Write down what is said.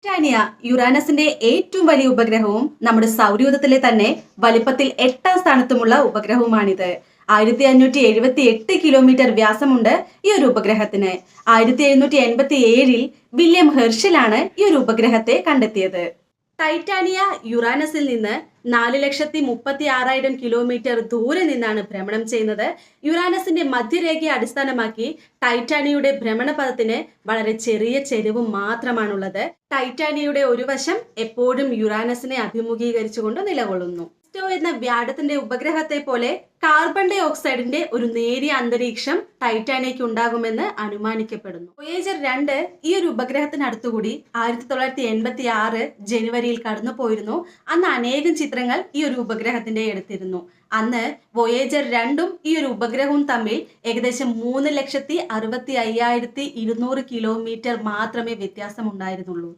Titania യുറാനസിന്റെ ഏറ്റവും വലിയ ഉപഗ്രഹവും നമ്മുടെ സൗരയൂഥത്തിലെ തന്നെ വലിപ്പത്തിൽ 8ാം സ്ഥാനത്തുമുള്ള ഉപഗ്രഹവുമാണിത്. 1578 കിലോമീറ്റർ വ്യാസമുണ്ട് ഈ ഒരു ഉപഗ്രഹത്തിന്. 1787 വില്യം ഹെർഷലാണ് ഈ ഒരു ഉപഗ്രഹത്തെ കണ്ടെത്തിയത്. ടൈറ്റാനിയ യുറാനസിൽ നിന്ന് 4,36,000 കിലോമീറ്റർ ദൂരെ നിന്നാണ് ഭ്രമണം ചെയ്യുന്നത്. യുറാനസിന്റെ മധ്യരേഖയെ അടിസ്ഥാനമാക്കി ടൈറ്റാനിയയുടെ ഭ്രമണപഥത്തിന് വളരെ ചെറിയ ചെരിവ് മാത്രമാണുള്ളത്. ടൈറ്റാനിയയുടെ ഒരു വശം എപ്പോഴും യുറാനസിനെ അഭിമുഖീകരിച്ചുകൊണ്ട് നിലകൊള്ളുന്നു. എന്ന വ്യാഴത്തിന്റെ ഉപഗ്രഹത്തെ പോലെ കാർബൺ ഡൈ ഓക്സൈഡിന്റെ ഒരു നേരിയ അന്തരീക്ഷം ടൈറ്റാനിയയ്ക്ക് ഉണ്ടാകുമെന്ന് അനുമാനിക്കപ്പെടുന്നു. വോയേജർ 2 ഈ ഒരു ഉപഗ്രഹത്തിനടുത്തുകൂടി 1986 ജനുവരിയിൽ കടന്നുപോയിരുന്നു. അന്ന് അനേകം ചിത്രങ്ങൾ ഈ ഒരു ഉപഗ്രഹത്തിന്റെ എടുത്തിരുന്നു. അന്ന് വോയേജർ 2ഉം ഈ ഒരു ഉപഗ്രഹവും തമ്മിൽ ഏകദേശം 3,65,200 കിലോമീറ്റർ മാത്രമേ വ്യത്യാസം ഉണ്ടായിരുന്നുള്ളൂ.